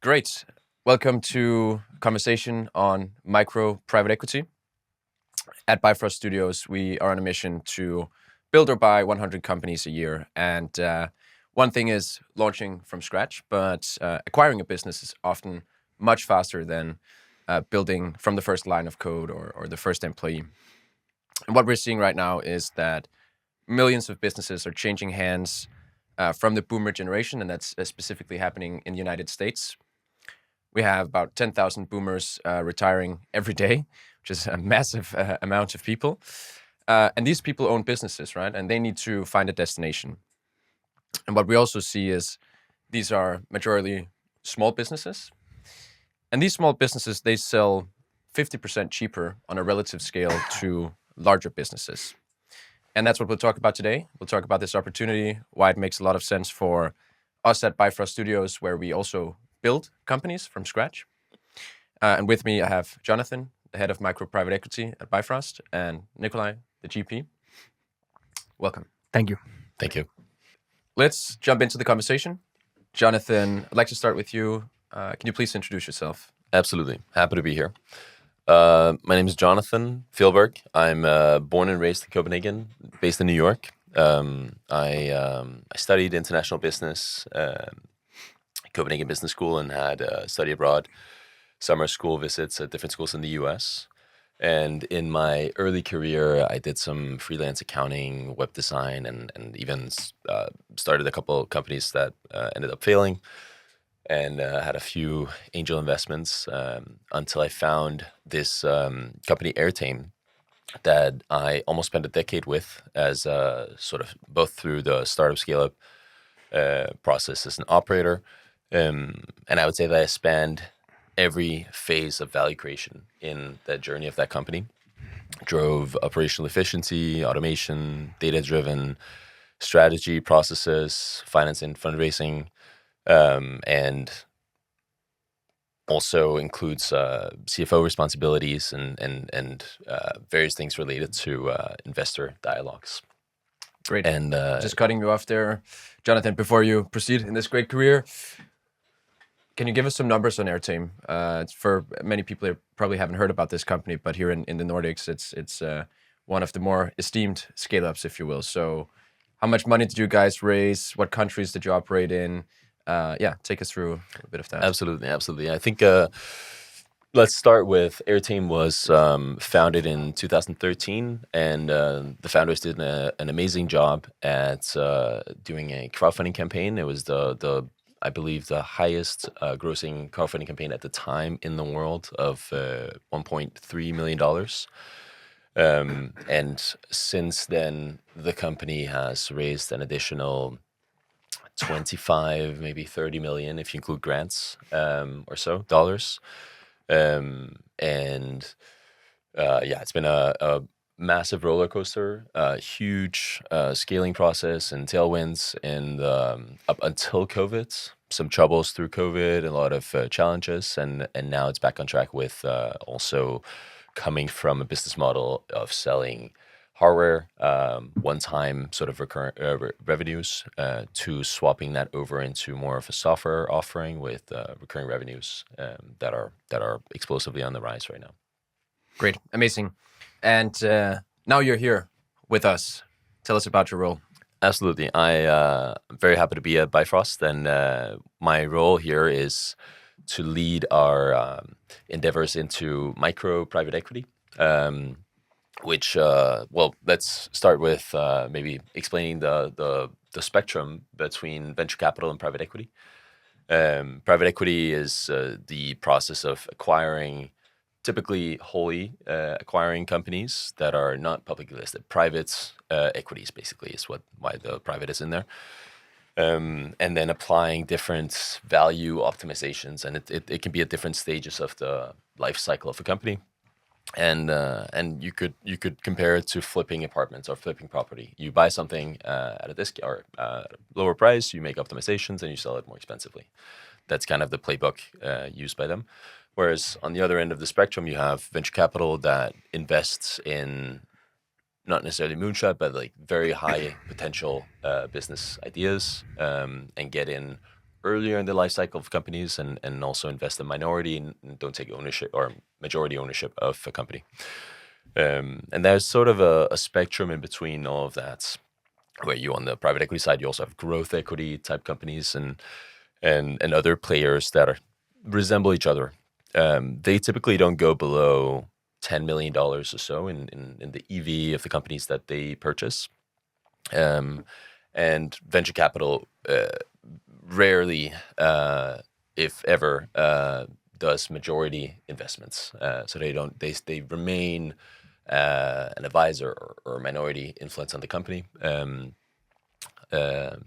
Great. Welcome to conversation on micro private equity. At Bifrost Studios, we are on a mission to build or buy 100 companies a year. And one thing is launching from scratch, but acquiring a business is often much faster than building from the first line of code or the first employee. And what we're seeing right now is that millions of businesses are changing hands from the boomer generation, and that's specifically happening in the United States. We have about 10,000 boomers retiring every day, which is a massive amount of people. And these people own businesses, right? And they need to find a destination. And what we also see is these are majority small businesses. And these small businesses, they sell 50% cheaper on a relative scale to larger businesses. And that's what we'll talk about today. We'll talk about this opportunity, why it makes a lot of sense for us at Bifrost Studios, where we also build companies from scratch. And with me, I have Jonathan, the head of micro private equity at Bifrost, and Nikolai, the GP. Welcome. Thank you. Thank you. Let's jump into the conversation. Jonathan, I'd like to start with you. Can you please introduce yourself? Absolutely. Happy to be here. My name is Jonathan Fjellberg. I'm born and raised in Copenhagen, based in New York. I studied international business, Copenhagen Business School, and had study abroad summer school visits at different schools in the US. And in my early career, I did some freelance accounting, web design, and even started a couple companies that ended up failing, and had a few angel investments until I found this company, Airtame, that I almost spent a decade with as sort of both through the startup scale-up process as an operator. And I would say that I spanned every phase of value creation in that journey of that company. Drove operational efficiency, automation, data-driven strategy, processes, finance and fundraising, and also includes CFO responsibilities and various things related to investor dialogues. Great. And Just cutting you off there, Jonathan, before you proceed in this great career, can you give us some numbers on Airtame? For many people who probably haven't heard about this company, but here in the Nordics, it's one of the more esteemed scale-ups, if you will. So how much money did you guys raise? What countries did you operate in? Take us through a bit of that. Absolutely. I think let's start with Airtame was founded in 2013, and the founders did an amazing job at doing a crowdfunding campaign. It was I believe the highest grossing crowdfunding campaign at the time in the world of $1.3 million. And since then, the company has raised an additional 25, maybe 30 million, if you include grants or so, dollars. It's been a massive roller coaster, huge scaling process and tailwinds, and up until COVID, some troubles through COVID, a lot of challenges, and now it's back on track with also coming from a business model of selling hardware, one-time sort of recurrent revenues, to swapping that over into more of a software offering with recurring revenues that are explosively on the rise right now. Great, amazing. And now you're here with us. Tell us about your role. Absolutely. I'm very happy to be at Bifrost, and my role here is to lead our endeavors into micro private equity, which, let's start with maybe explaining the spectrum between venture capital and private equity. Private equity is the process of typically wholly acquiring companies that are not publicly listed. Private equities, basically, is why the private is in there. And then applying different value optimizations, and it can be at different stages of the life cycle of a company. And you could compare it to flipping apartments or flipping property. You buy something at a discount or at a lower price, you make optimizations, and you sell it more expensively. That's kind of the playbook used by them. Whereas on the other end of the spectrum, you have venture capital that invests in not necessarily moonshot, but like very high potential business ideas, and get in earlier in the life cycle of companies and also invest in minority and don't take ownership or majority ownership of a company. And there's sort of a spectrum in between all of that, where you on the private equity side, you also have growth equity type companies and other players that resemble each other. They typically don't go below $10 million or so in the EV of the companies that they purchase. And venture capital rarely, if ever, does majority investments. So they remain an advisor or minority influence on the company, to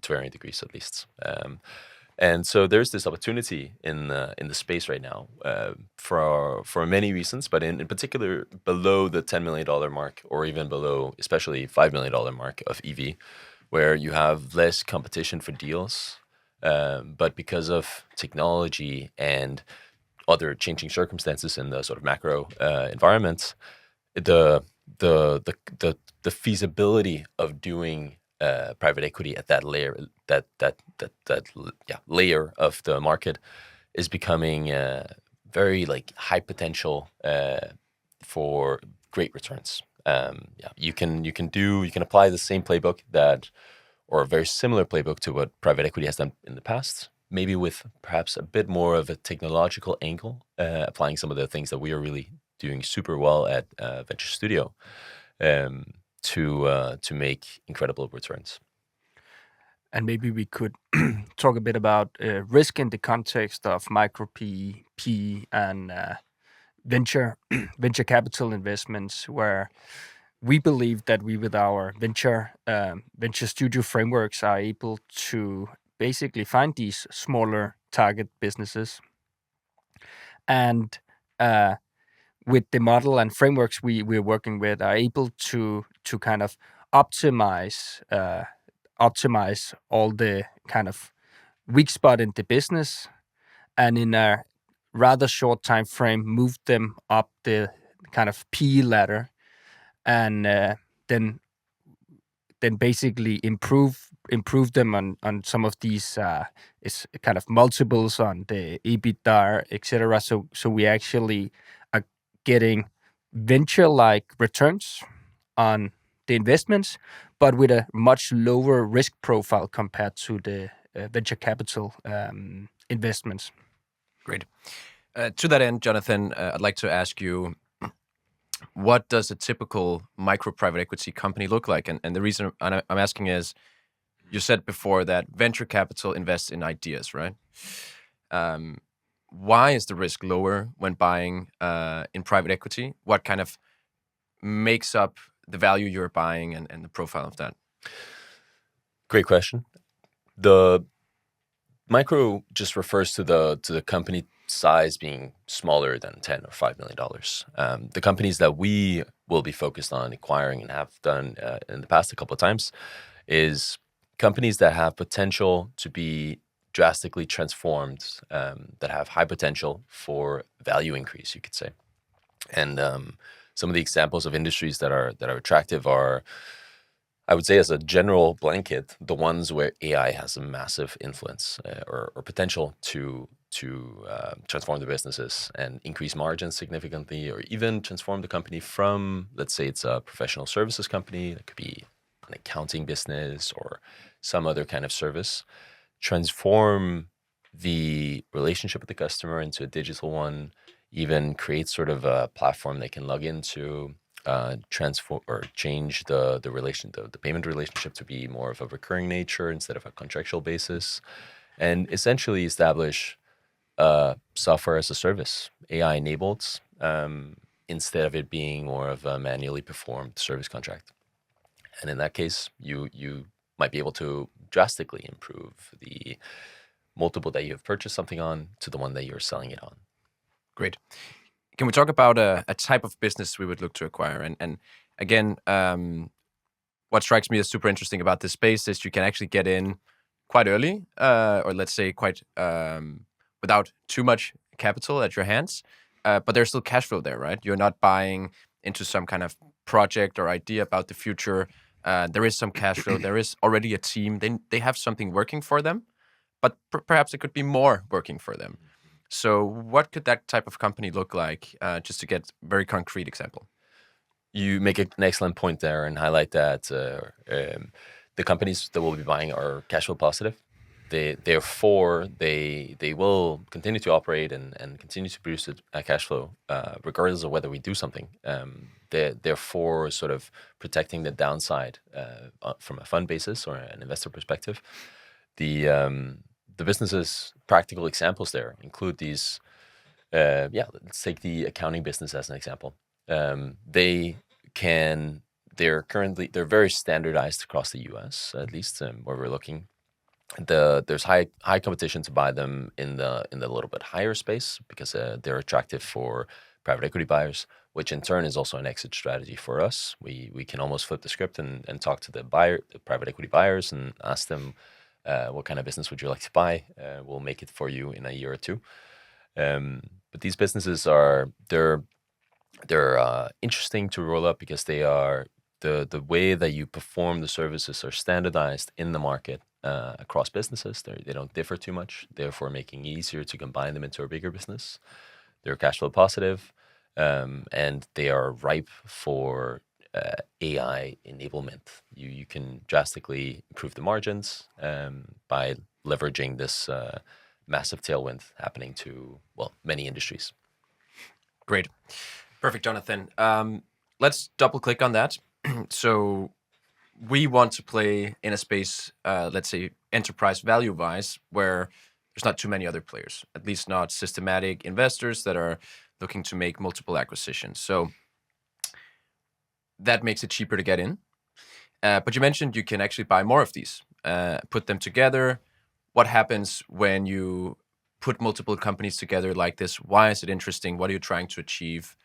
varying degrees at least. And so there's this opportunity in the space right now for many reasons, but in particular below the $10 million mark, or even below, especially $5 million mark of EV, where you have less competition for deals, but because of technology and other changing circumstances in the sort of macro environment, the feasibility of doing private equity at that layer, layer of the market, is becoming very like high potential for great returns. You can apply the same playbook or a very similar playbook to what private equity has done in the past, maybe with perhaps a bit more of a technological angle, applying some of the things that we are really doing super well at Venture Studio, to make incredible returns. And maybe we could talk a bit about risk in the context of micro PE, and venture capital investments, where we believe that we, with our venture studio frameworks, are able to basically find these smaller target businesses, and with the model and frameworks we're working with, are able to kind of optimize all the kind of weak spot in the business, and in a rather short time frame move them up the kind of PE ladder, and then basically improve them on some of these is kind of multiples on the EBITDA, etc. So we actually are getting venture-like returns on the investments, but with a much lower risk profile compared to the venture capital investments. Great. To that end, Jonathan, I'd like to ask you, what does a typical micro private equity company look like? And the reason I'm asking is, you said before that venture capital invests in ideas, right? Why is the risk lower when buying in private equity? What kind of makes up the value you're buying and the profile of that? Great question. The micro just refers to the company size being smaller than $10 or $5 million. The companies that we will be focused on acquiring and have done in the past a couple of times is companies that have potential to be drastically transformed, that have high potential for value increase, you could say. And some of the examples of industries that are attractive are, I would say, as a general blanket, the ones where AI has a massive influence or potential to transform the businesses and increase margins significantly, or even transform the company from, let's say it's a professional services company, that could be an accounting business or some other kind of service, transform the relationship with the customer into a digital one, even create sort of a platform they can log into, transform or change the payment relationship to be more of a recurring nature instead of a contractual basis, and essentially establish software as a service, AI enabled, instead of it being more of a manually performed service contract. And in that case, you might be able to drastically improve the multiple that you have purchased something on to the one that you're selling it on. Great. Can we talk about a type of business we would look to acquire? And again, what strikes me as super interesting about this space is you can actually get in quite early, or let's say quite without too much capital at your hands, but there's still cash flow there, right? You're not buying into some kind of project or idea about the future. There is some cash flow. There is already a team. They have something working for them, but perhaps it could be more working for them. So what could that type of company look like? Just to get a very concrete example. You make an excellent point there and highlight that the companies that we'll be buying are cash flow positive. Therefore, they will continue to operate and continue to produce a cash flow regardless of whether we do something. Therefore, sort of protecting the downside from a fund basis or an investor perspective. The business's practical examples there include these. Let's take the accounting business as an example. They're very standardized across the U.S. at least where we're looking. There's high competition to buy them in the little bit higher space because they're attractive for private equity buyers, which in turn is also an exit strategy for us. We can almost flip the script and talk to the private equity buyers, and ask them what kind of business would you like to buy. We'll make it for you in a year or two. But these businesses they're interesting to roll up because they are the way that you perform the services are standardized in the market across businesses. They don't differ too much, therefore making it easier to combine them into a bigger business. They're cash flow positive, and they are ripe for AI enablement. You can drastically improve the margins by leveraging this massive tailwind happening to many industries. Great. Perfect, Jonathan. Let's double click on that. So we want to play in a space, let's say enterprise value wise, where there's not too many other players, at least not systematic investors that are looking to make multiple acquisitions. So that makes it cheaper to get in. But you mentioned you can actually buy more of these, put them together. What happens when you put multiple companies together like this? Why is it interesting? What are you trying to achieve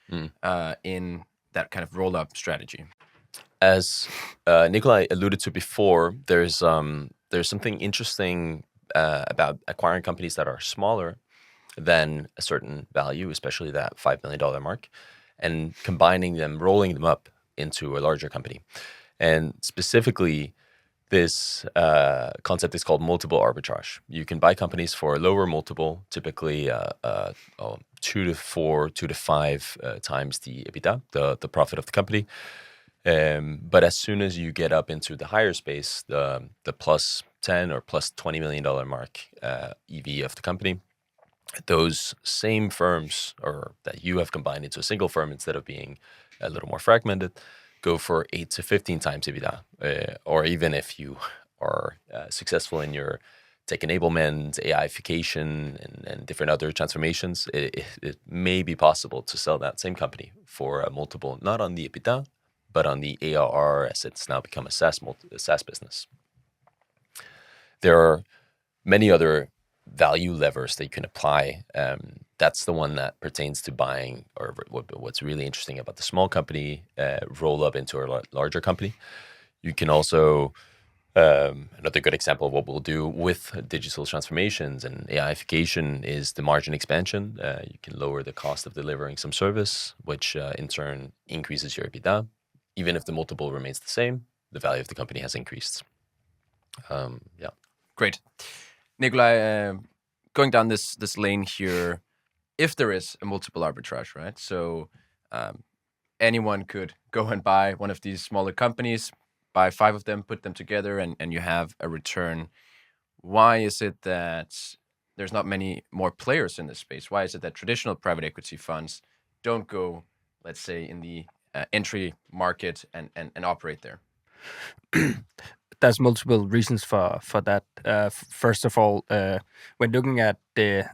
in that kind of roll-up strategy? As Nikolai alluded to before, there's something interesting about acquiring companies that are smaller than a certain value, especially that $5 million mark, and combining them, rolling them up into a larger company. And specifically, this concept is called multiple arbitrage. You can buy companies for a lower multiple, typically 2 to 4, 2 to 5 times the EBITDA, the profit of the company. But as soon as you get up into the higher space, the plus 10 or plus $20 million mark EV of the company, those same firms, or that you have combined into a single firm instead of being a little more fragmented, go for 8 to 15 times EBITDA. Or even if you are successful in your tech enablement, AIification, and different other transformations, it may be possible to sell that same company for a multiple, not on the EBITDA, but on the ARR, as it's now become a SaaS business. There are many other value levers that you can apply. That's the one that pertains to buying, or what's really interesting about the small company, roll up into a larger company. You can also, another good example of what we'll do with digital transformations and AIification is the margin expansion. You can lower the cost of delivering some service, which in turn increases your EBITDA. Even if the multiple remains the same, the value of the company has increased. Great. Nikolai, going down this lane here, if there is a multiple arbitrage, right? So anyone could go and buy one of these smaller companies, buy 5 of them, put them together, and you have a return. Why is it that there's not many more players in this space? Why is it that traditional private equity funds don't go, let's say, in the entry market and operate there? There's multiple reasons for that. First of all, when looking at the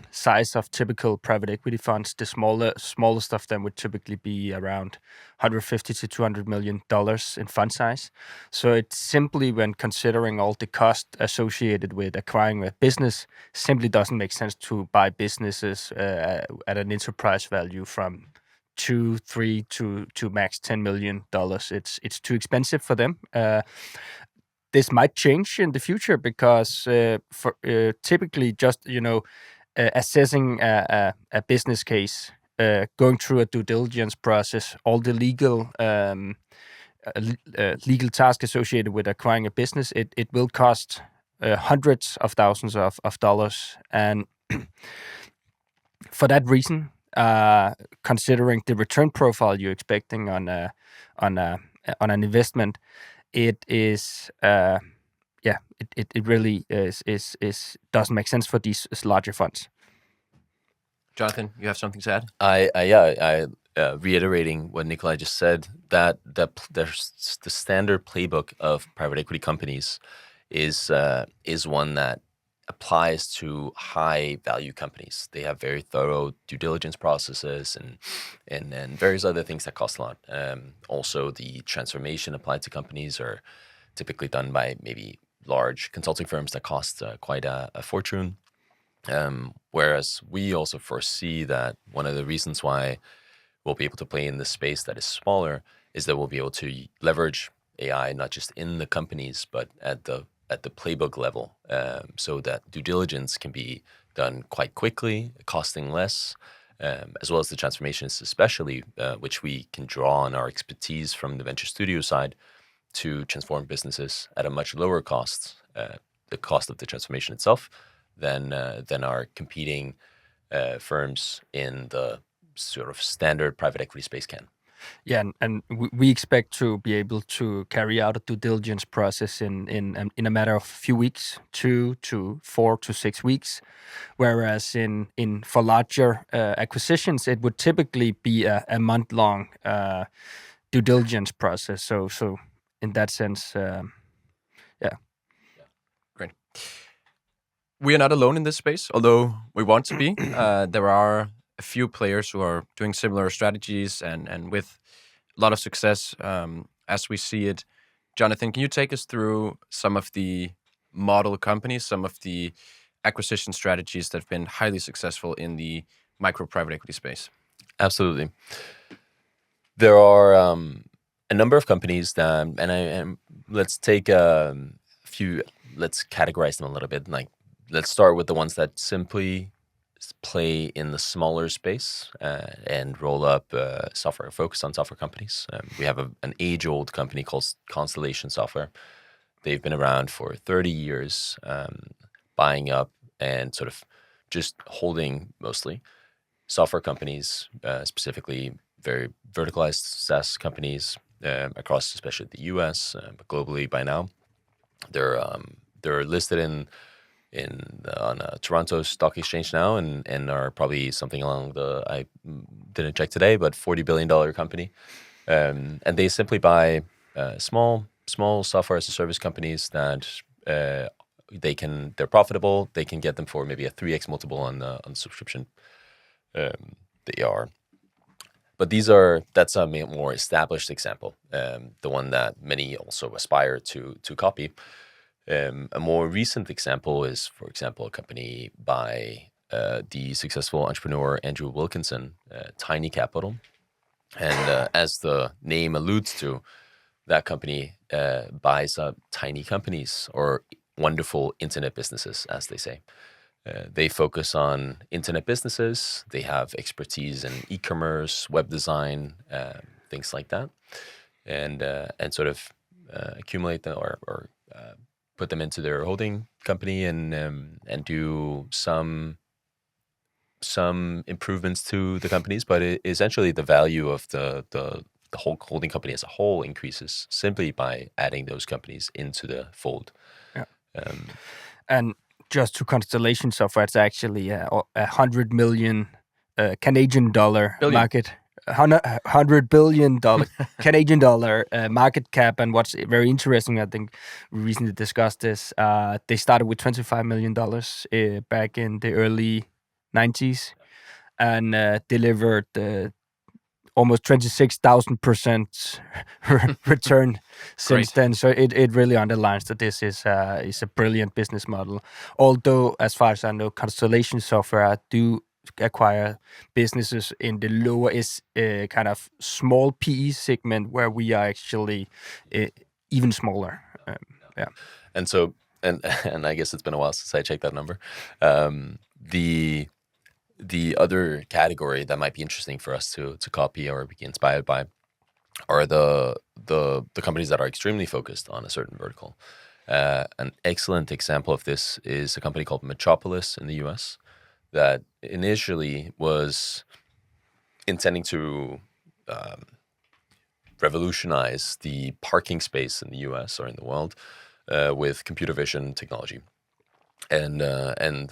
size of typical private equity funds, the smallest of them would typically be around $150 to $200 million in fund size. So it's simply, when considering all the cost associated with acquiring a business, simply doesn't make sense to buy businesses at an enterprise value from 2, 3 to max $10 million. It's too expensive for them. This might change in the future because for typically just assessing a business case, going through a due diligence process, all the legal tasks associated with acquiring a business, it will cost hundreds of thousands of dollars. And for that reason, considering the return profile you're expecting on an investment, it is it really is doesn't make sense for these larger funds. Jonathan, you have something to add? I reiterating what Nikolai just said, that there's the standard playbook of private equity companies is one that applies to high value companies. They have very thorough due diligence processes and various other things that cost a lot. Also, the transformation applied to companies are typically done by maybe large consulting firms that cost quite a fortune. Whereas we also foresee that one of the reasons why we'll be able to play in the space that is smaller is that we'll be able to leverage AI not just in the companies but at the playbook level, so that due diligence can be done quite quickly, costing less, as well as the transformations, especially which we can draw on our expertise from the venture studio side to transform businesses at a much lower cost, the cost of the transformation itself, than our competing firms in the sort of standard private equity space can. Yeah, and we expect to be able to carry out a due diligence process in a matter of a few weeks, 2 to 4 to 6 weeks, whereas in for larger acquisitions, it would typically be a month-long due diligence process. So in that sense, yeah. Great. We are not alone in this space, although we want to be. There are a few players who are doing similar strategies and with a lot of success as we see it. Jonathan, can you take us through some of the model companies, some of the acquisition strategies that have been highly successful in the micro private equity space? Absolutely. There are a number of companies that, and let's take a few, let's categorize them a little bit. Like, let's start with the ones that simply play in the smaller space and roll up software, focus on software companies. We have an age-old company called Constellation Software. They've been around for 30 years, buying up and sort of just holding mostly software companies, specifically very verticalized SaaS companies across especially the US, but globally by now. They're listed on Toronto Stock Exchange now, and are probably something along I didn't check today, but $40 billion company. And they simply buy small software as a service companies that they're profitable. They can get them for maybe a 3x multiple on the subscription they are. But that's a more established example, the one that many also aspire to copy. A more recent example is, for example, a company by the successful entrepreneur Andrew Wilkinson, Tiny Capital. And as the name alludes to, that company buys up tiny companies or wonderful internet businesses, as they say. They focus on internet businesses. They have expertise in e-commerce, web design, things like that, and sort of accumulate them or put them into their holding company and do some improvements to the companies, but essentially the value of the whole holding company as a whole increases simply by adding those companies into the fold. Yeah. And just to Constellation Software, it's actually a $100 million Canadian dollar market. $100 billion Canadian dollar market cap. And what's very interesting, I think we recently discussed this, they started with $25 million back in the early 90s and delivered almost 26,000% return since then. So it really underlines that this is a brilliant business model. Although, as far as I know, Constellation Software do acquire businesses in the lower kind of small PE segment, where we are actually even smaller. Yeah. And so, and I guess it's been a while since I checked that number. The other category that might be interesting for us to copy or be inspired by are the companies that are extremely focused on a certain vertical. An excellent example of this is a company called Metropolis in the US that initially was intending to revolutionize the parking space in the US or in the world with computer vision technology. And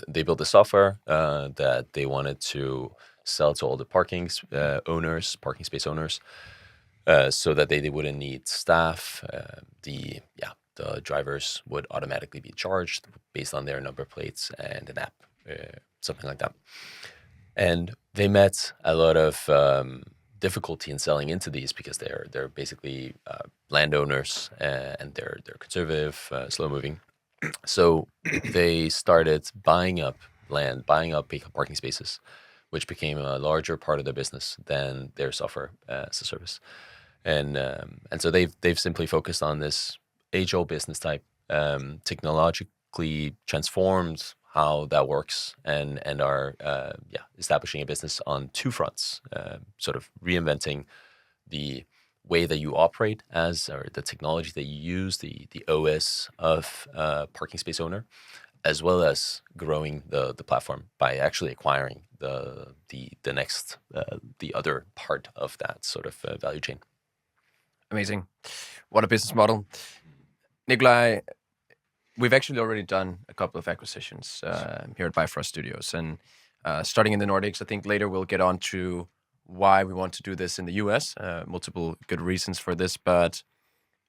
they built a software that they wanted to sell to all the parking space owners, so that they wouldn't need staff. The drivers would automatically be charged based on their number plates and an app, something like that. And they met a lot of difficulty in selling into these because they're basically landowners, and they're conservative, slow moving. So they started buying up land, buying up parking spaces, which became a larger part of their business than their software as a service. And so they've simply focused on this age-old business type, technologically transformed how that works, and are establishing a business on two fronts, sort of reinventing the way that you operate or the technology that you use, the OS of parking space owner, as well as growing the platform by actually acquiring the other part of that sort of value chain. Amazing. What a business model. Nikolaj, we've actually already done a couple of acquisitions here at Bifrost Studios, and starting in the Nordics. I think later we'll get on to why we want to do this in the US, multiple good reasons for this, but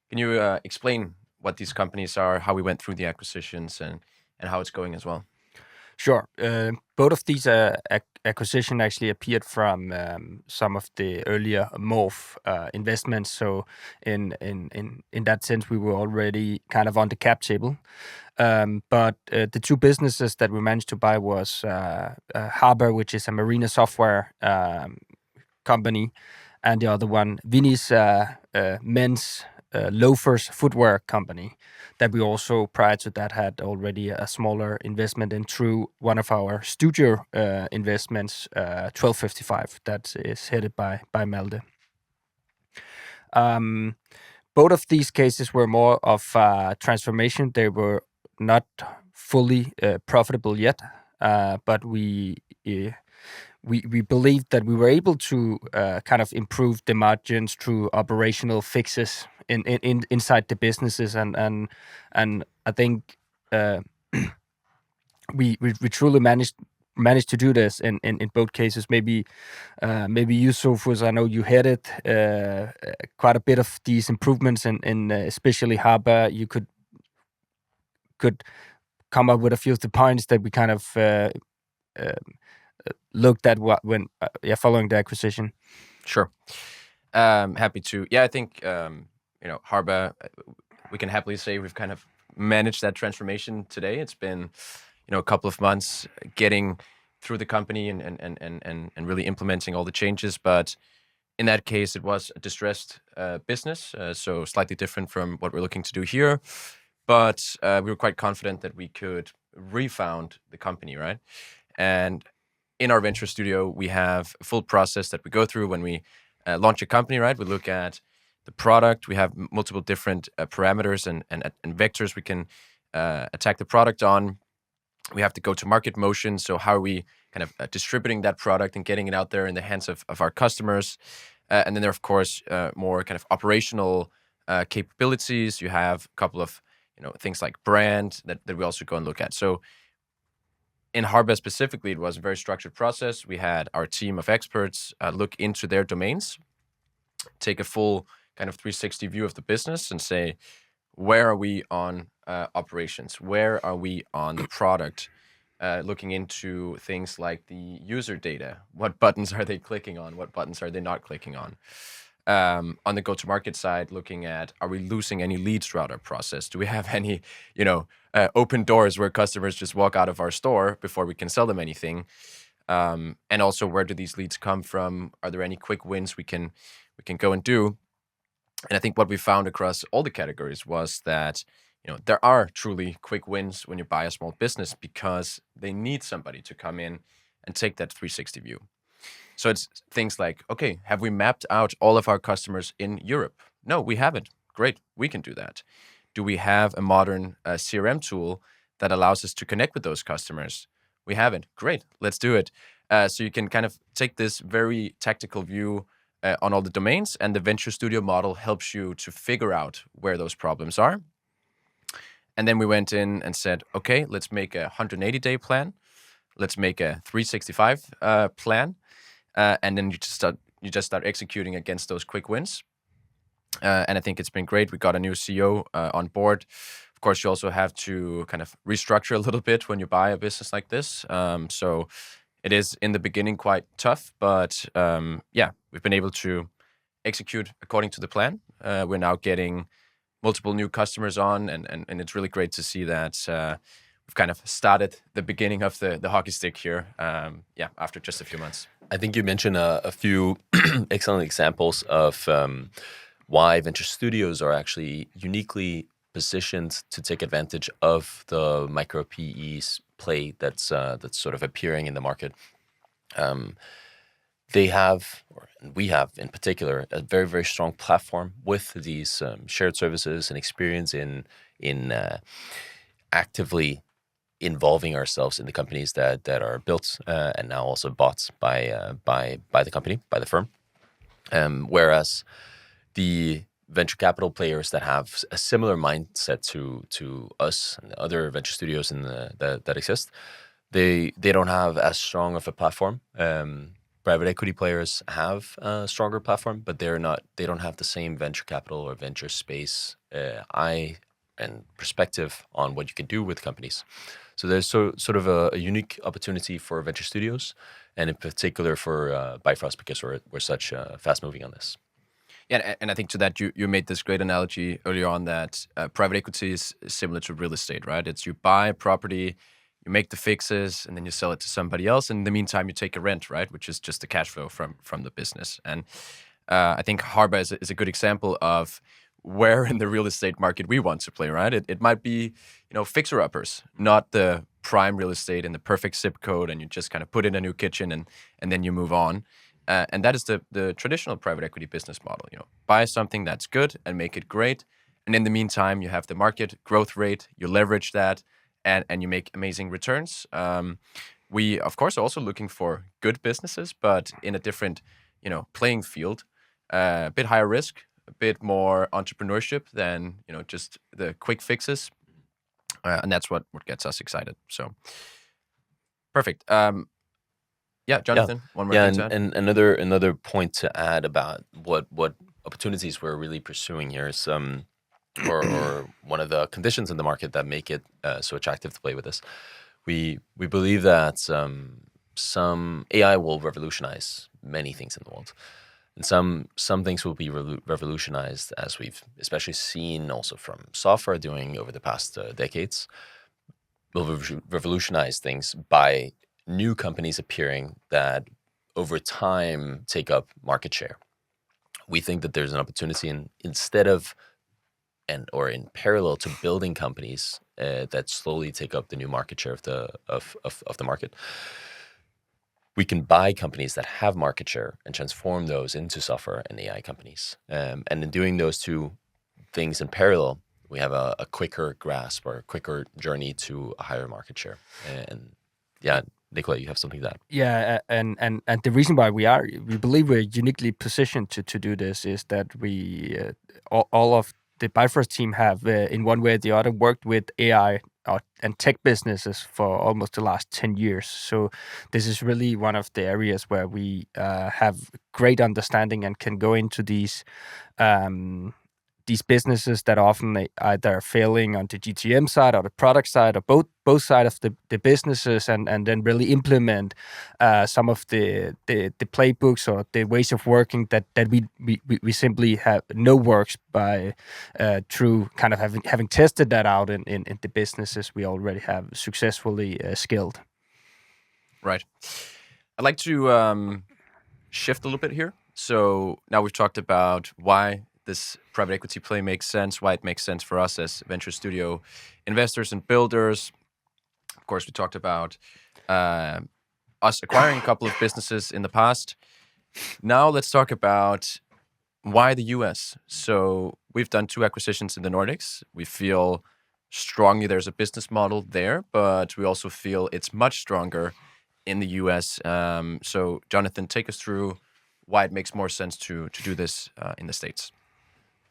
can you explain what these companies are, how we went through the acquisitions, and how it's going as well? Sure. Both of these acquisition actually appeared from some of the earlier Morph investments. So in that sense, we were already kind of on the cap table. But the two businesses that we managed to buy was Harbor, which is a marina software company, and the other one, Vinny's men's loafers footwear company, that we also prior to that had already a smaller investment in through one of our studio investments, 1255, that is headed by Malte. Both of these cases were more of transformation. They were not fully profitable yet, but we believed that we were able to kind of improve the margins through operational fixes inside the businesses, and I think we truly managed to do this in both cases. Maybe you, Sophus, I know you headed quite a bit of these improvements in especially Harbor. You could come up with a few of the points that we kind of looked at when following the acquisition. Sure. Happy to. Yeah, I think Harbor, we can happily say we've kind of managed that transformation today. It's been a couple of months getting through the company and really implementing all the changes. But in that case, it was a distressed business, so slightly different from what we're looking to do here. But we were quite confident that we could refound the company, right? And in our venture studio, we have a full process that we go through when we launch a company, right? We look at the product. We have multiple different parameters and vectors we can attack the product on. We have to go to market motion. So how are we kind of distributing that product and getting it out there in the hands of our customers? And then there are, of course, more kind of operational capabilities. You have a couple of things like brand that we also go and look at. So in Harbor specifically, it was a very structured process. We had our team of experts look into their domains, take a full kind of 360 view of the business and say, where are we on operations? Where are we on the product? Looking into things like the user data. What buttons are they clicking on? What buttons are they not clicking on? On the go-to-market side, looking at, are we losing any leads throughout our process? Do we have any, open doors where customers just walk out of our store before we can sell them anything? And also, where do these leads come from? Are there any quick wins we can go and do? And I think what we found across all the categories was that there are truly quick wins when you buy a small business because they need somebody to come in and take that 360 view. So it's things like, okay, have we mapped out all of our customers in Europe? No, we haven't. Great, we can do that. do we have a modern CRM tool that allows us to connect with those customers? We haven't. Great, let's do it. So you can kind of take this very tactical view on all the domains, and the venture studio model helps you to figure out where those problems are. And then we went in and said, okay, let's make a 180-day plan. Let's make a 365 plan. And then you just start executing against those quick wins. And I think it's been great. We got a new CEO on board. Of course, you also have to kind of restructure a little bit when you buy a business like this. So it is in the beginning quite tough, but yeah, we've been able to execute according to the plan. We're now getting multiple new customers on, and it's really great to see that we've kind of started the beginning of the hockey stick here. Yeah, after just a few months. I think you mentioned a few excellent examples of why venture studios are actually uniquely positioned to take advantage of the micro PE's play that's sort of appearing in the market. They have, or we have in particular, a very, very strong platform with these shared services and experience in actively involving ourselves in the companies that are built and now also bought by the company, by the firm. Whereas the venture capital players that have a similar mindset to us and the other venture studios that exist, they don't have as strong of a platform. Private equity players have a stronger platform, but they don't have the same venture capital or venture space eye and perspective on what you can do with companies. So there's sort of a unique opportunity for venture studios, and in particular for Bifrost, because we're such fast moving on this. Yeah, and I think to that, you made this great analogy earlier on that private equity is similar to real estate, right? It's you buy a property, you make the fixes, and then you sell it to somebody else. And in the meantime, you take a rent, right? Which is just the cash flow from the business. And I think Harba is a good example of where in the real estate market we want to play, right? It might be, fixer-uppers, not the prime real estate in the perfect zip code, and you just kind of put in a new kitchen and then you move on. And that is the traditional private equity business model. Buy something that's good and make it great. And in the meantime, you have the market growth rate, you leverage that, and you make amazing returns. We, of course, are also looking for good businesses, but in a different, playing field, a bit higher risk, a bit more entrepreneurship than, just the quick fixes. And that's what gets us excited. So, perfect. Yeah, Jonathan, one more thing to add. And another point to add about what opportunities we're really pursuing here is or one of the conditions in the market that make it so attractive to play with this. We believe that some AI will revolutionize many things in the world, and some things will be revolutionized, as we've especially seen also from software doing over the past decades. Will revolutionize things by new companies appearing that over time take up market share. We think that there's an opportunity instead of or in parallel to building companies that slowly take up the new market share of the market. We can buy companies that have market share and transform those into software and AI companies. And in doing those two things in parallel, we have a quicker grasp or a quicker journey to a higher market share. And yeah, Nikolai, you have something to add. Yeah, and the reason why we believe we're uniquely positioned to do this is that we all of the Bifrost team have in one way or the other worked with AI and tech businesses for almost the last 10 years. So this is really one of the areas where we have great understanding and can go into these businesses that often either failing on the GTM side or the product side or both sides of the businesses, and then really implement some of the playbooks or the ways of working that we simply have know works by through kind of having tested that out in the businesses we already have successfully scaled. Right. I'd like to shift a little bit here. So now we've talked about why this private equity play makes sense, why it makes sense for us as venture studio investors and builders. Of course, we talked about us acquiring a couple of businesses in the past. Now let's talk about why the US. So we've done 2 acquisitions in the Nordics. We feel strongly there's a business model there, but we also feel it's much stronger in the US. So, Jonathan, take us through why it makes more sense to do this in the States.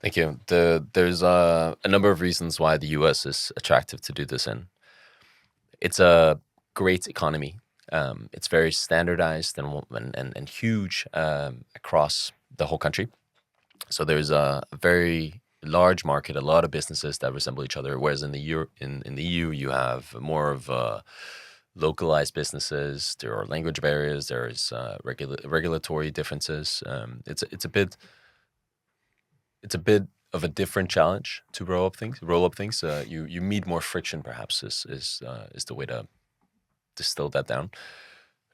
Thank you. There's a number of reasons why the U.S. is attractive to do this in. It's a great economy. It's very standardized and huge across the whole country. So there's a very large market, a lot of businesses that resemble each other. Whereas in the EU, you have more of localized businesses. There are language barriers. There's regulatory differences. It's a bit of a different challenge to roll up things. You meet more friction, perhaps is the way to distill that down.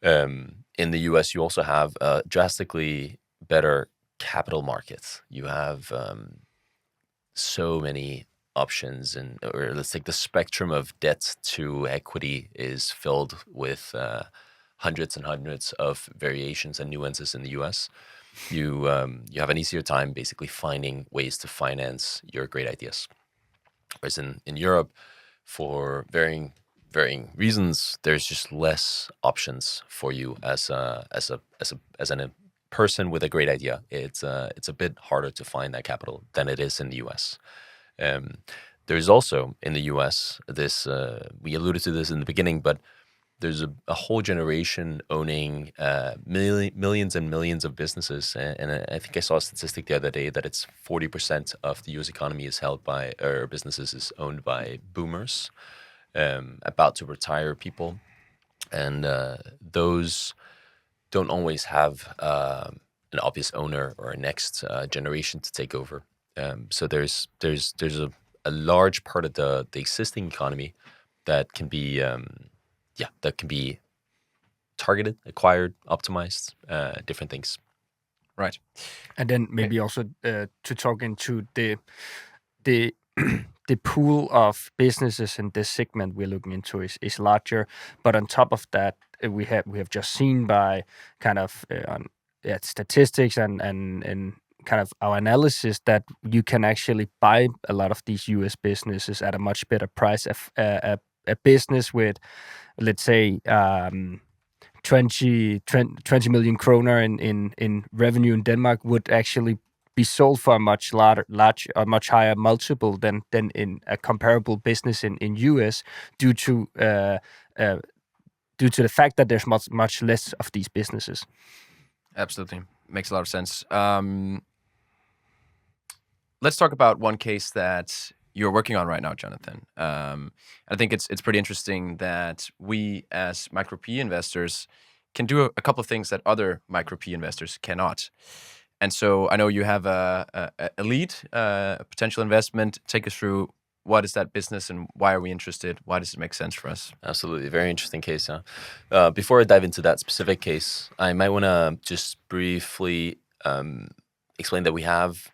In the U.S., you also have drastically better capital markets. You have so many options, or let's take the spectrum of debt to equity is filled with hundreds and hundreds of variations and nuances in the U.S. You have an easier time basically finding ways to finance your great ideas. Whereas in Europe, for varying reasons, there's just less options for you as a person with a great idea. It's a bit harder to find that capital than it is in the U.S. There's also in the U.S. this we alluded to this in the beginning, but there's a whole generation owning millions and millions of businesses, and I think I saw a statistic the other day that it's 40% of the U.S. economy is held by, or businesses is owned by boomers, about to retire people, and those don't always have an obvious owner or a next generation to take over. So there's a large part of the existing economy that can be targeted, acquired, optimized, different things. Right. And then maybe also to talk into the the pool of businesses in this segment we're looking into is larger. But on top of that, we have just seen by kind of statistics and kind of our analysis that you can actually buy a lot of these US businesses at a much better price. A business with, let's say, 20 million kroner in revenue in Denmark would actually be sold for a much much higher multiple than in a comparable business in US due to the fact that there's much less of these businesses. Absolutely. Makes a lot of sense. Let's talk about one case that you're working on right now, Jonathan. I think it's pretty interesting that we as micro PE investors can do a couple of things that other micro PE investors cannot. And so I know you have a lead, a potential investment. Take us through what is that business and why are we interested? Why does it make sense for us? Absolutely. Very interesting case. Before I dive into that specific case, I might want to just briefly explain that we have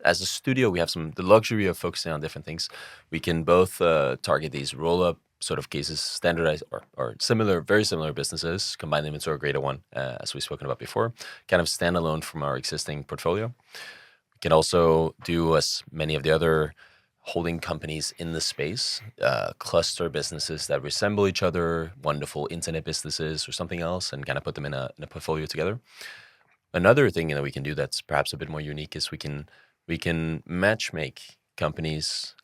as a studio, we have the luxury of focusing on different things. We can both target these roll-up sort of cases, standardized or similar, very similar businesses, combine them into a greater one, as we've spoken about before, kind of standalone from our existing portfolio. We can also do, as many of the other holding companies in the space, cluster businesses that resemble each other, wonderful internet businesses or something else, and kind of put them in a portfolio together. Another thing that we can do that's perhaps a bit more unique is we can match make companies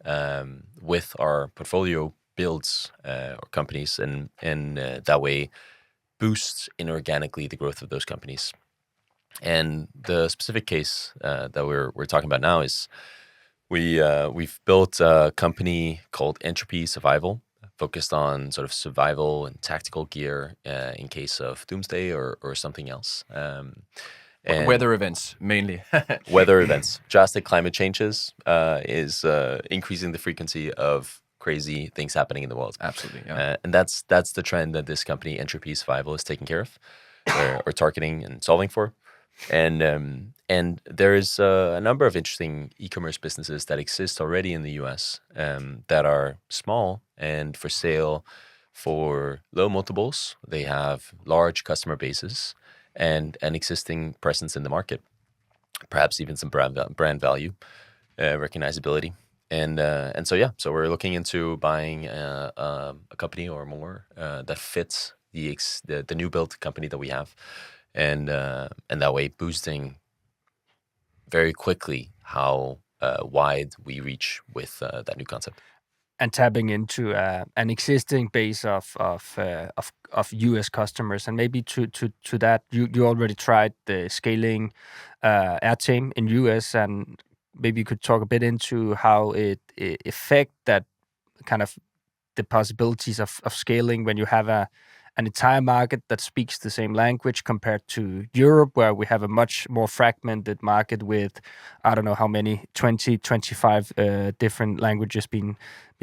with our portfolio builds or companies, and that way boost inorganically the growth of those companies. And the specific case that we're talking about now is we've built a company called Entropy Survival, focused on sort of survival and tactical gear in case of doomsday or something else. And weather events, mainly. Weather events. Drastic climate changes is increasing the frequency of crazy things happening in the world. Absolutely, yeah. And that's the trend that this company, Entropy Survival, is taking care of, or targeting and solving for. And there is a number of interesting e-commerce businesses that exist already in the US that are small and for sale for low multiples. They have large customer bases and an existing presence in the market, perhaps even some brand value. recognizability. And so we're looking into buying a company or more that fits the new build company that we have, and that way boosting very quickly how wide we reach with that new concept. And tapping into an existing base of US customers, and maybe to that you already tried the scaling Airtame in US, and maybe you could talk a bit into how it affect that kind of the possibilities of scaling when you have an entire market that speaks the same language compared to Europe, where we have a much more fragmented market with, I don't know how many, 20, 25 different languages being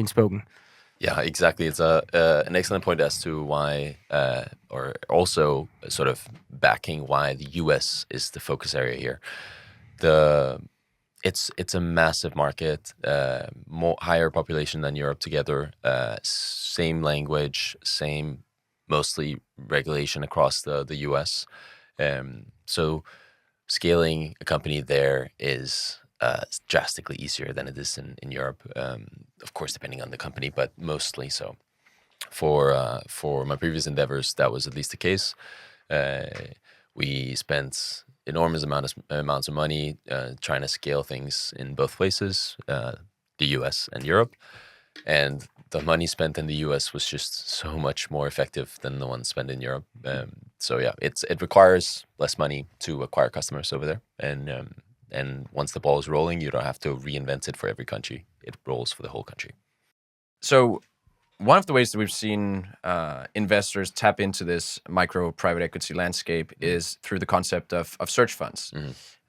spoken. Yeah, exactly. It's an excellent point as to why, or also sort of backing why the US is the focus area here. It's a massive market, more higher population than Europe together, same language, same mostly regulation across the US. So scaling a company there is drastically easier than it is in Europe. Of course, depending on the company, but mostly so. For my previous endeavors, that was at least the case. We spent enormous amounts of money trying to scale things in both places, the US and Europe. And the money spent in the US was just so much more effective than the one spent in Europe. So yeah, it requires less money to acquire customers over there. And once the ball is rolling, you don't have to reinvent it for every country. It rolls for the whole country. So one of the ways that we've seen investors tap into this micro private equity landscape is through the concept of search funds.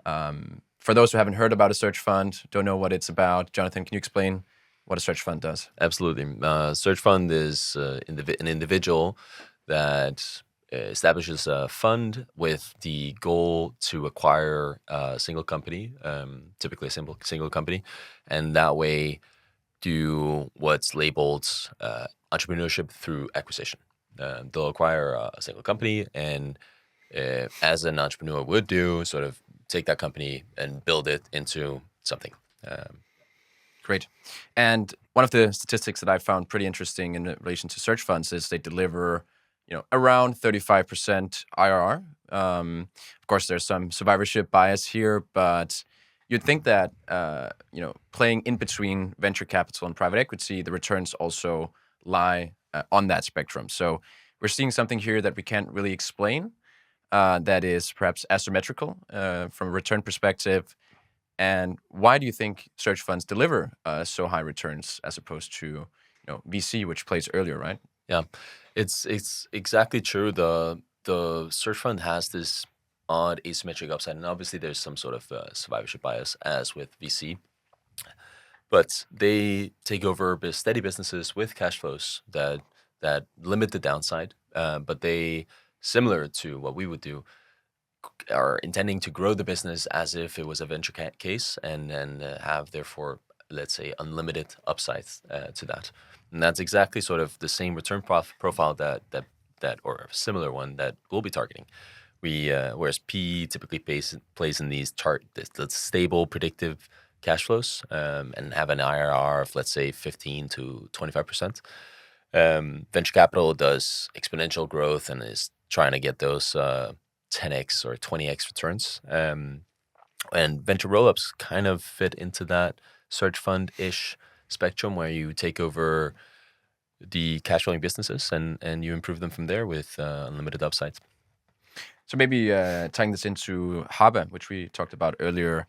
For those who haven't heard about a search fund, don't know what it's about, Jonathan, can you explain what a search fund does? Absolutely. Search fund is an individual that establishes a fund with the goal to acquire a single company, typically a single company, and that way do what's labeled entrepreneurship through acquisition. They'll acquire a single company, and as an entrepreneur would do, sort of take that company and build it into something. Great. And one of the statistics that I found pretty interesting in relation to search funds is they deliver, around 35% IRR. Of course, there's some survivorship bias here, but you'd think that, playing in between venture capital and private equity, the returns also lie on that spectrum. So we're seeing something here that we can't really explain, that is perhaps asymmetrical from a return perspective. And why do you think search funds deliver so high returns as opposed to, VC, which plays earlier, right? Yeah, it's exactly true. The search fund has this odd asymmetric upside, and obviously there's some sort of survivorship bias as with VC. But they take over steady businesses with cash flows that limit the downside. But they, similar to what we would do, are intending to grow the business as if it was a venture case, and have therefore, let's say, unlimited upsides to that. And that's exactly sort of the same return profile that or a similar one that we'll be targeting. Whereas PE typically plays in these the stable, predictive cash flows, and have an IRR of, let's say, 15 to 25%. Venture capital does exponential growth and is trying to get those 10x or 20x returns. And venture roll-ups kind of fit into that search fund-ish spectrum, where you take over the cash flowing businesses and you improve them from there with unlimited upsides. So maybe tying this into Habbe, which we talked about earlier,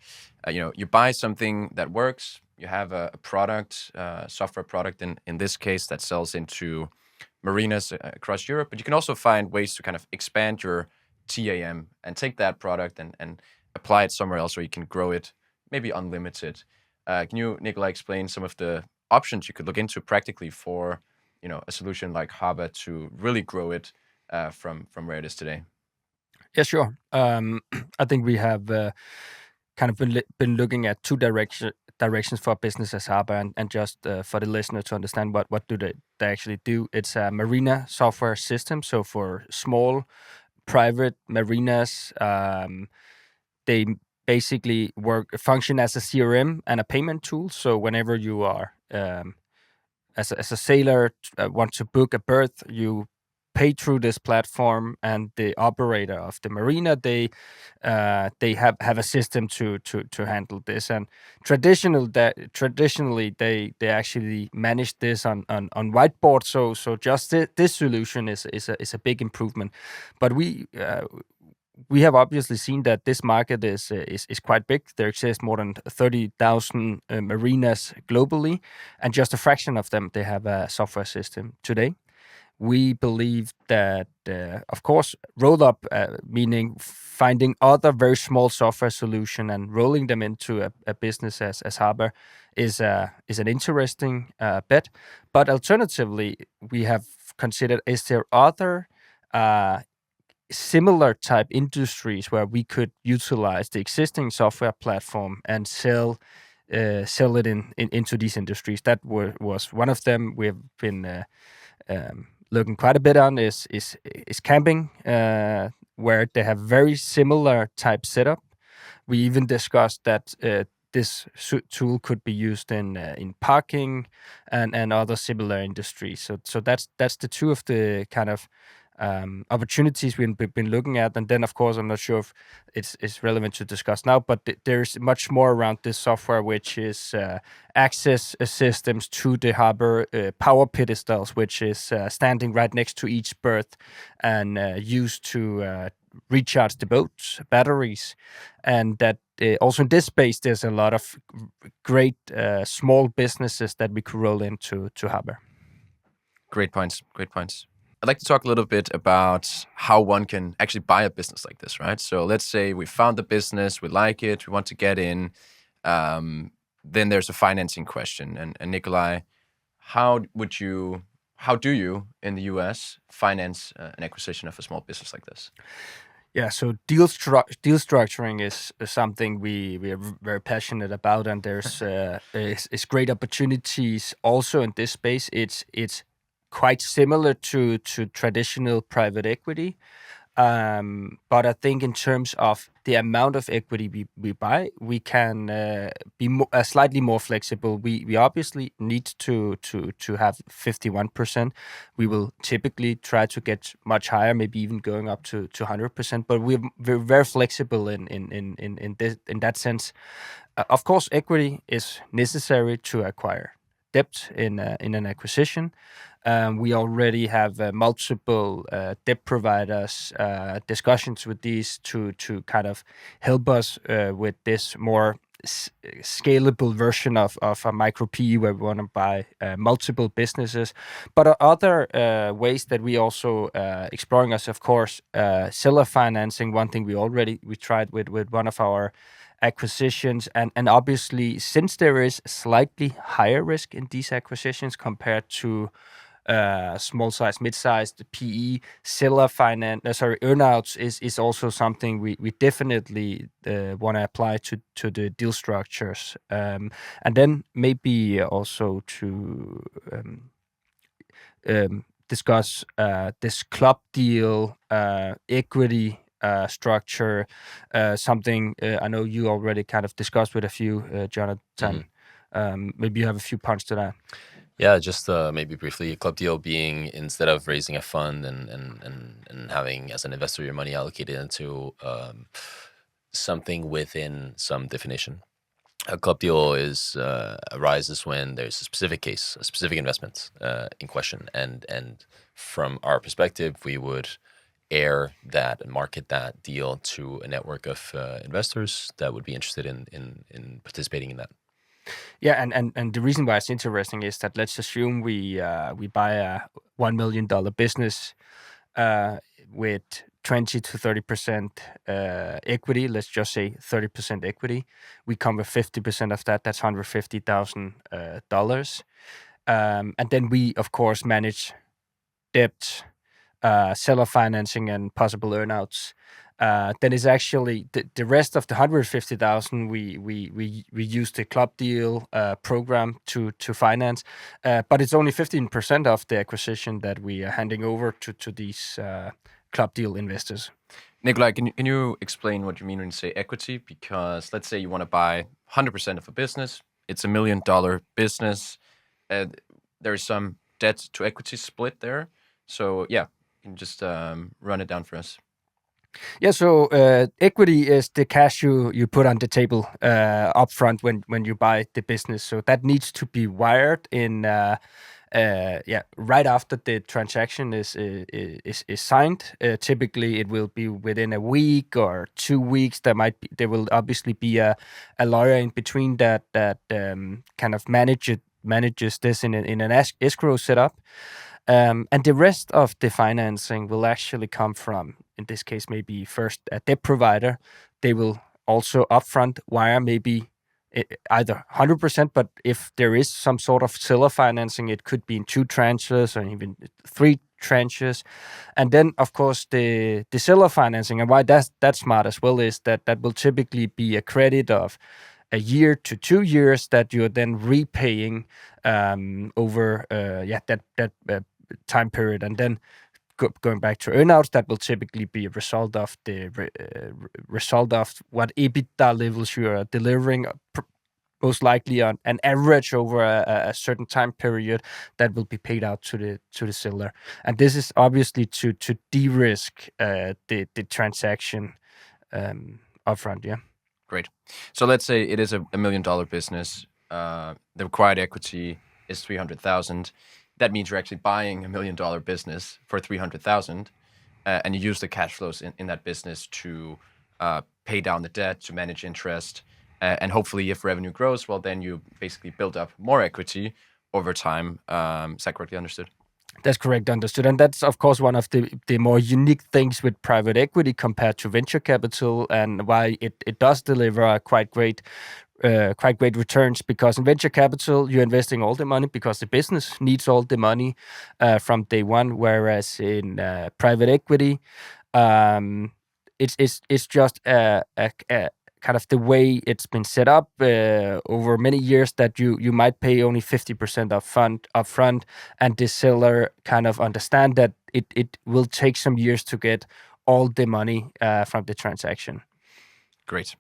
you buy something that works, you have a product, software product in this case, that sells into marinas across Europe, but you can also find ways to kind of expand your TAM and take that product and apply it somewhere else where you can grow it, maybe unlimited. Can you, Nikolai, explain some of the options you could look into practically for, a solution like Habbe to really grow it from where it is today? Yeah, sure. I think we have kind of been looking at two directions for business as Habbe, and just for the listener to understand what do they actually do. It's a marina software system. So for small private marinas, they basically function as a CRM and a payment tool. So whenever you are as a sailor want to book a berth, you pay through this platform, and the operator of the marina they have a system to handle this. And traditionally they actually manage this on whiteboard. So just this solution is a big improvement. But we have obviously seen that this market is quite big. There exist more than 30,000 marinas globally, and just a fraction of them they have a software system today. We believe that, of course, roll up, meaning finding other very small software solution and rolling them into a business as Harbour is an interesting bet. But alternatively, we have considered, is there other similar type industries where we could utilize the existing software platform and sell it into these industries? That was one of them. We've been looking quite a bit on is camping, where they have very similar type setup. We even discussed that this tool could be used in parking and other similar industries. So that's the two of the kind of opportunities we've been looking at. And then, of course, I'm not sure if it's relevant to discuss now, but there's much more around this software, which is access systems to the Harbour power pedestals, which is standing right next to each berth and used to recharge the boat's batteries. And that also in this space, there's a lot of great small businesses that we could roll into Harbour. Great points. I'd like to talk a little bit about how one can actually buy a business like this, right? So let's say we found the business, we like it, we want to get in. Then there's a financing question. And Nikolai, how do you in the US finance an acquisition of a small business like this? Yeah, so deal structuring is something we are very passionate about, and there's is great opportunities also in this space. It's quite similar to traditional private equity, but I think in terms of the amount of equity we buy, we can be slightly more flexible. We obviously need to have 51%. We will typically try to get much higher, maybe even going up to 100%. But we're very flexible in that sense. Of course, equity is necessary to acquire debt in an acquisition. We already have multiple debt providers, discussions with these to kind of help us with this more scalable version of a micro PE, where we want to buy multiple businesses. But other ways that we also exploring is, of course, seller financing. One thing we tried with one of our acquisitions, and obviously, since there is slightly higher risk in these acquisitions compared to small size, mid-sized PE, seller earnouts is also something we definitely want to apply to the deal structures, and then maybe also to discuss this club deal equity structure, something I know you already kind of discussed with a few, Jonathan. Maybe you have a few points to that. Yeah, just maybe briefly, a club deal being, instead of raising a fund and having as an investor your money allocated into something within some definition. A club deal arises when there's a specific case, a specific investment in question, and from our perspective, we would air that and market that deal to a network of investors that would be interested in participating in that. Yeah, and the reason why it's interesting is that, let's assume we buy a $1 million business with 20 to 30% equity. Let's just say 30% equity. We come with 50% of that. That's $150,000. And then we, of course, manage debt, seller financing, and possible earnouts. Then it's actually the rest of the 150,000 we use the club deal program to finance, but it's only 15% of the acquisition that we are handing over to these club deal investors. Nikolai, can you explain what you mean when you say equity? Because let's say you want to buy 100% of a business. It's $1 million business. And there is some debt to equity split there. So yeah, you can just run it down for us. Yeah, so equity is the cash you put on the table upfront when you buy the business. So that needs to be wired in right after the transaction is signed. Typically, it will be within a week or 2 weeks. There will obviously be a lawyer in between that kind of manages this in an escrow setup. And the rest of the financing will actually come from, in this case, maybe first a debt provider. They will also upfront wire maybe either 100%, but if there is some sort of seller financing, it could be in 2 tranches or even 3 tranches. And then, of course, the seller financing, and why that's smart as well, is that will typically be a credit of a year to 2 years that you're then repaying over that time period. And then going back to earnouts, that will typically be a result of the result of what EBITDA levels you are delivering, most likely on an average over a certain time period that will be paid out to the seller. And this is obviously to de-risk the transaction upfront. Yeah. Great. So let's say it is a $1 million business. The required equity is 300,000. That means you're actually buying $1 million business for 300,000, and you use the cash flows in that business to pay down the debt, to manage interest, and hopefully, if revenue grows, well, then you basically build up more equity over time. Is that correctly understood? That's correct, understood. And that's, of course, one of the more unique things with private equity compared to venture capital, and why it does deliver quite great returns. Because in venture capital, you're investing all the money because the business needs all the money from day one, whereas in private equity, it's just a kind of the way it's been set up over many years, that you might pay only 50% upfront, and the seller kind of understand that it will take some years to get all the money from the transaction. Great.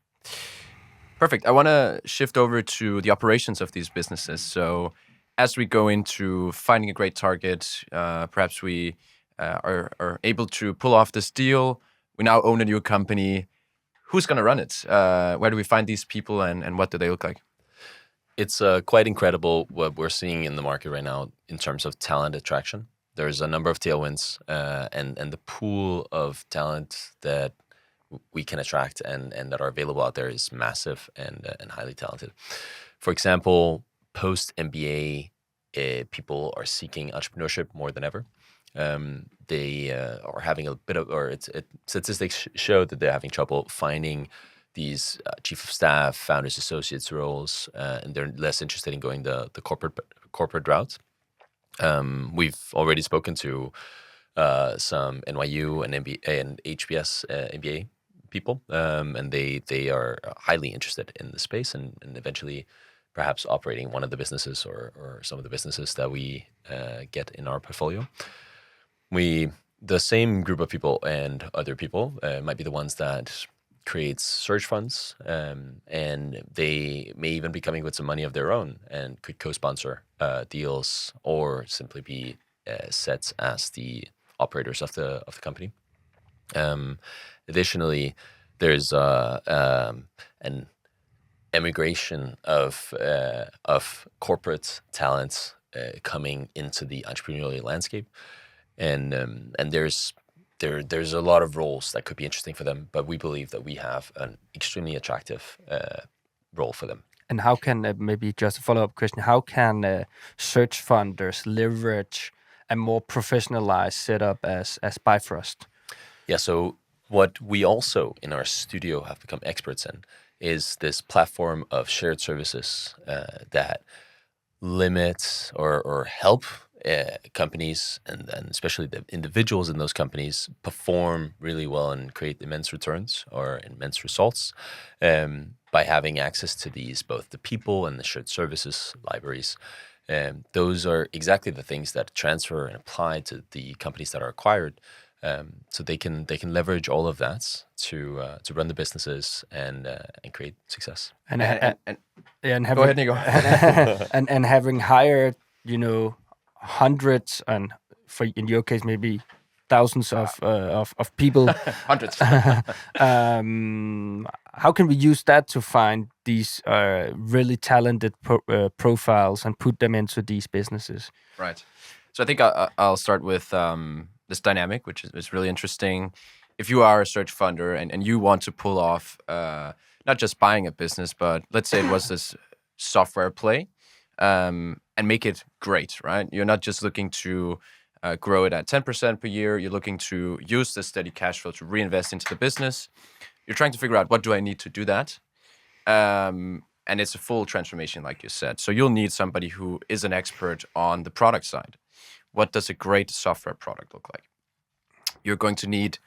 Perfect. I want to shift over to the operations of these businesses. So as we go into finding a great target, perhaps we are able to pull off this deal. We now own a new company. Who's going to run it? Where do we find these people, and what do they look like? It's quite incredible what we're seeing in the market right now in terms of talent attraction. There's a number of tailwinds, and the pool of talent that we can attract and that are available out there is massive and highly talented. For example, post-MBA, people are seeking entrepreneurship more than ever. They are having a bit of, statistics show that they're having trouble finding these chief of staff, founders, associates roles, and they're less interested in going the corporate route. We've already spoken to some NYU and HBS MBA people, and they are highly interested in the space and eventually perhaps operating one of the businesses or some of the businesses that we get in our portfolio. The same group of people and other people might be the ones that creates search funds, and they may even be coming with some money of their own and could co-sponsor deals or simply be set as the operators of the company. Additionally, there's an emigration of corporate talents coming into the entrepreneurial landscape. And there's a lot of roles that could be interesting for them, but we believe that we have an extremely attractive role for them. And how can, maybe just a follow-up question, how can search funders leverage a more professionalized setup as Bifrost? Yeah, so what we also in our studio have become experts in is this platform of shared services that limit or help companies and especially the individuals in those companies perform really well and create immense returns or immense results by having access to these, both the people and the shared services libraries. Those are exactly the things that transfer and apply to the companies that are acquired. So they can leverage all of that to run the businesses and create success. And Go ahead, Nico. and having hired, hundreds and in your case maybe thousands of people. Hundreds. How can we use that to find these really talented profiles and put them into these businesses? Right. So I think I'll start with this dynamic, which is really interesting. If you are a search funder and you want to pull off not just buying a business, but let's say it was this software play, and make it great, right? You're not just looking to grow it at 10% per year. You're looking to use the steady cash flow to reinvest into the business. You're trying to figure out, what do I need to do that? And it's a full transformation, like you said. So you'll need somebody who is an expert on the product side. What does a great software product look like? You're going to need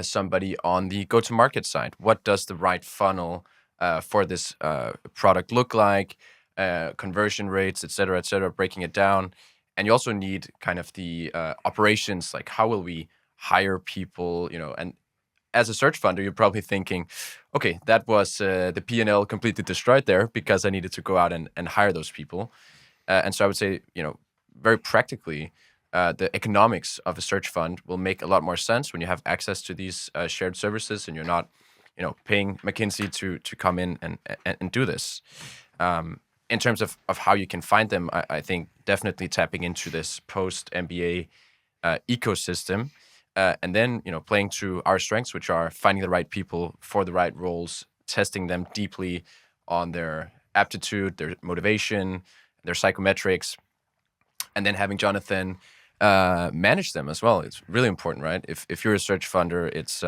somebody on the go-to-market side. What does the right funnel for this product look like? Conversion rates, et cetera, breaking it down. And you also need kind of the operations, like how will we hire people, and as a search funder, you're probably thinking, okay, that was the P&L completely destroyed there because I needed to go out and hire those people. And so I would say, very practically, the economics of a search fund will make a lot more sense when you have access to these shared services and you're not, paying McKinsey to come in and do this. In terms of how you can find them, I think definitely tapping into this post-MBA ecosystem, and then playing to our strengths, which are finding the right people for the right roles, testing them deeply on their aptitude, their motivation, their psychometrics, and then having Jonathan manage them as well. It's really important, right? If you're a search funder, it's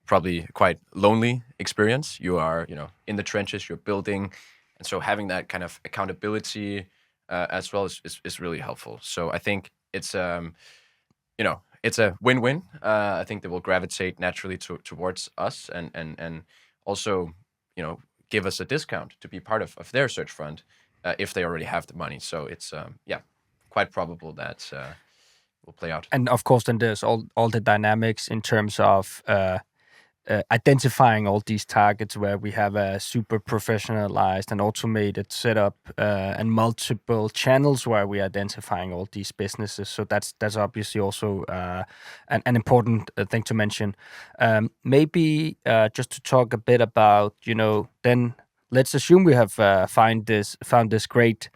probably a quite lonely experience. You are in the trenches, you're building. And so having that kind of accountability as well is really helpful. So I think it's it's a win-win. I think they will gravitate naturally towards us and also give us a discount to be part of their search fund if they already have the money. So it's quite probable that will play out. And of course, then there's all the dynamics in terms of identifying all these targets, where we have a super professionalized and automated setup and multiple channels where we're identifying all these businesses. So that's obviously also an important thing to mention. Maybe just to talk a bit about, then let's assume we have found this great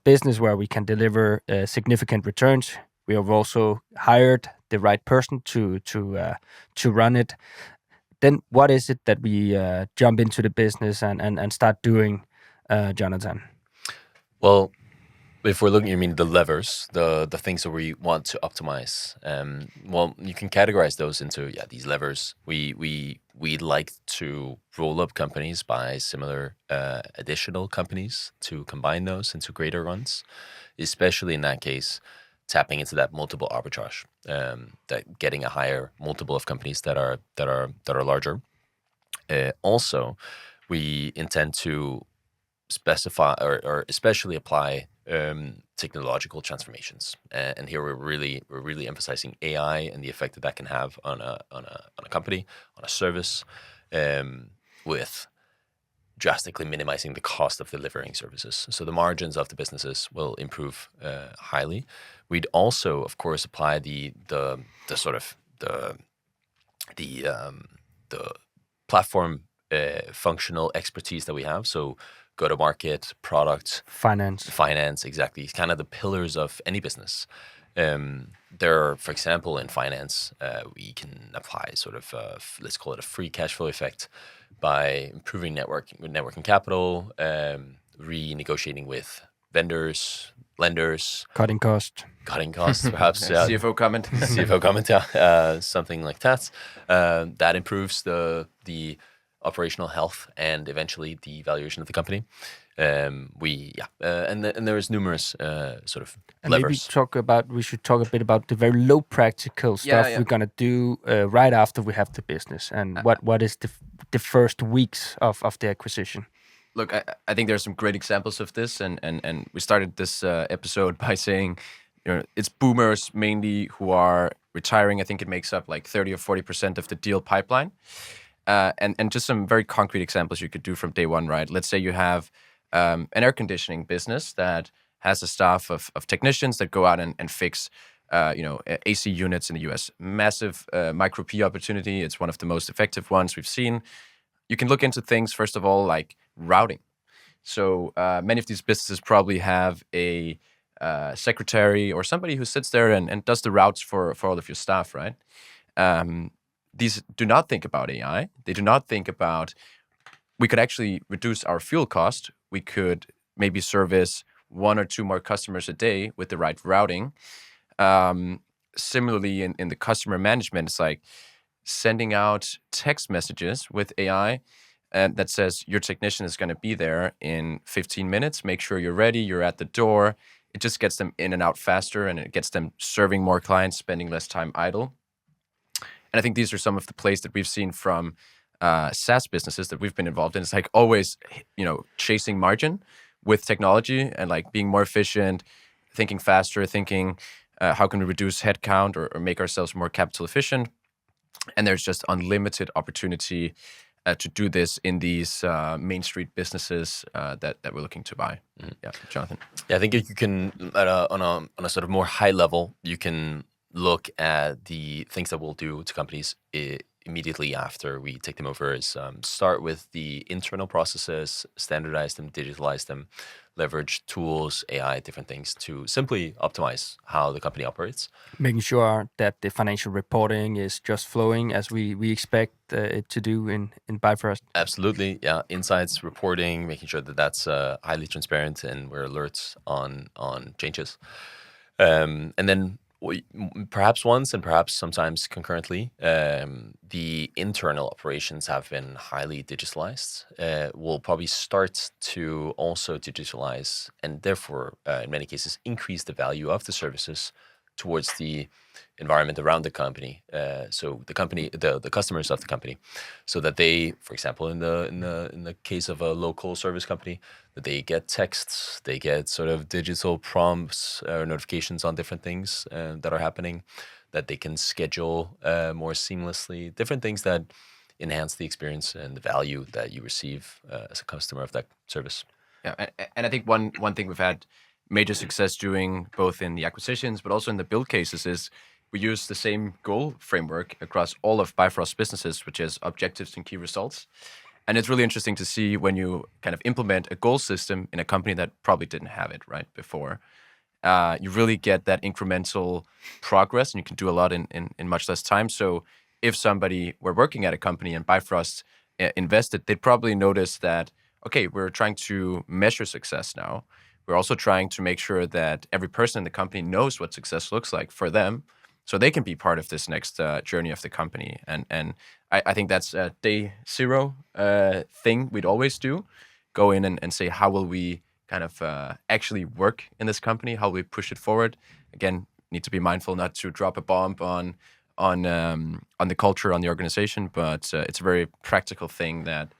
business where we can deliver significant returns. We have also hired the right person to run it. Then what is it that we jump into the business and start doing, Jonathan? Well, if we're looking, you mean the levers, the things that we want to optimize. Well, you can categorize those into these levers. We like to roll up companies, buy similar additional companies to combine those into greater ones, especially in that case, tapping into that multiple arbitrage, that getting a higher multiple of companies that are larger. Also, we intend to specify or especially apply technological transformations, and here we're really emphasizing AI and the effect that can have on a company, on a service, with drastically minimizing the cost of delivering services. So the margins of the businesses will improve highly. We'd also, of course, apply the sort of the platform functional expertise that we have. So go-to-market, product, finance, exactly. It's kind of the pillars of any business. There are, for example, in finance, we can apply sort of let's call it a free cash flow effect by improving networking capital, renegotiating with vendors, lenders, cutting costs, perhaps. CFO comment. CFO comment, something like that. That improves the operational health and eventually the valuation of the company. And there's numerous sort of levers. Maybe we should talk a bit about the very low practical stuff we're gonna do right after we have the business, and what is the first weeks of the acquisition. Look, I think there's some great examples of this, and we started this episode by saying it's boomers mainly who are retiring. I think it makes up like 30 or 40% of the deal pipeline. And just some very concrete examples you could do from day one, right? Let's say you have an air conditioning business that has a staff of technicians that go out and fix AC units in the US. Massive micro P opportunity. It's one of the most effective ones we've seen. You can look into things, first of all, like routing. So many of these businesses probably have a secretary or somebody who sits there and does the routes for all of your staff, right? These do not think about AI. They do not think about, we could actually reduce our fuel cost. We could maybe service 1 or 2 more customers a day with the right routing. Similarly, in the customer management, it's like sending out text messages with AI that says your technician is going to be there in 15 minutes. Make sure you're ready. You're at the door. It just gets them in and out faster, and it gets them serving more clients, spending less time idle. And I think these are some of the plays that we've seen from SaaS businesses that we've been involved in. It's like always, chasing margin with technology and like being more efficient, thinking faster, thinking how can we reduce headcount or make ourselves more capital efficient. And there's just unlimited opportunity to do this in these Main Street businesses that we're looking to buy. Mm-hmm. Yeah, Jonathan. Yeah, I think you can, on a sort of more high level, you can look at the things that we'll do to companies immediately after we take them over. Is start with the internal processes, standardize them, digitalize them, leverage tools, AI, different things to simply optimize how the company operates. Making sure that the financial reporting is just flowing as we expect it to do in Bifrost. Absolutely, yeah. Insights, reporting, making sure that that's highly transparent and we're alerts on changes. And then perhaps once and perhaps sometimes concurrently, the internal operations have been highly digitalized. We'll probably start to also digitalize and therefore, in many cases, increase the value of the services towards the environment around the company. So the company, the customers of the company, so that they, for example, in the case of a local service company, that they get texts, they get sort of digital prompts or notifications on different things that are happening, that they can schedule more seamlessly, different things that enhance the experience and the value that you receive as a customer of that service. Yeah, and I think one thing we've had major success doing both in the acquisitions but also in the build cases is we use the same goal framework across all of Bifrost businesses, which is objectives and key results. And it's really interesting to see when you kind of implement a goal system in a company that probably didn't have it right before. You really get that incremental progress, and you can do a lot in much less time. So if somebody were working at a company and Bifrost invested, they'd probably notice that, okay, we're trying to measure success now. We're also trying to make sure that every person in the company knows what success looks like for them, so they can be part of this next journey of the company. And I think that's a day zero thing we'd always do. Go in and say, how will we kind of actually work in this company? How will we push it forward? Again, need to be mindful not to drop a bomb on the culture, on the organization, but it's a very practical thing that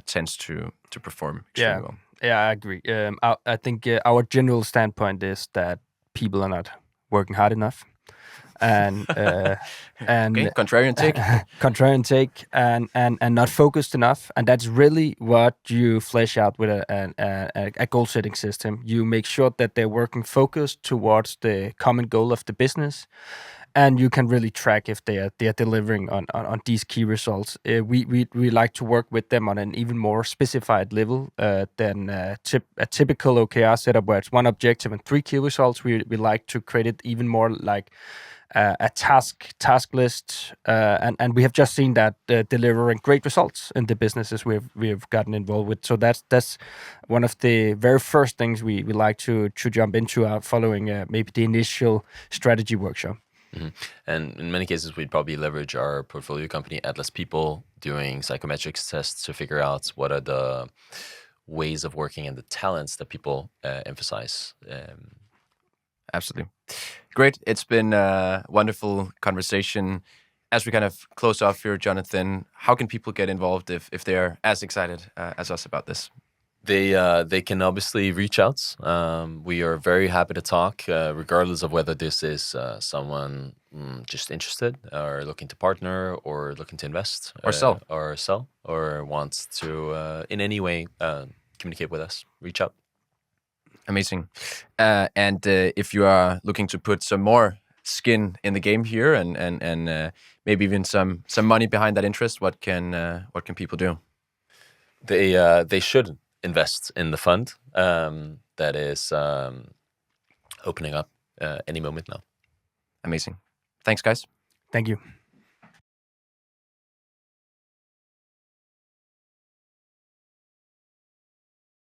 tends to perform extremely well. Yeah, I agree. I think our general standpoint is that people are not working hard enough, and okay, contrarian take, and not focused enough. And that's really what you flesh out with a goal setting system. You make sure that they're working focused towards the common goal of the business. And you can really track if they are delivering on these key results. We like to work with them on an even more specified level than a typical OKR setup where it's one objective and 3 key results. We like to create it even more like a task list, and we have just seen that delivering great results in the businesses we've gotten involved with. So that's one of the very first things we like to jump into following maybe the initial strategy workshop. Mm-hmm. And in many cases, we'd probably leverage our portfolio company, Atlas People, doing psychometrics tests to figure out what are the ways of working and the talents that people emphasize. Absolutely. Great. It's been a wonderful conversation. As we kind of close off here, Jonathan, how can people get involved if they're as excited as us about this? They can obviously reach out. We are very happy to talk, regardless of whether this is someone just interested or looking to partner or looking to invest Or sell. or wants to in any way communicate with us. Reach out. Amazing. And if you are looking to put some more skin in the game here and maybe even some money behind that interest, what can people do? They should invest in the fund that is opening up any moment now. Amazing. Thanks, guys. Thank you.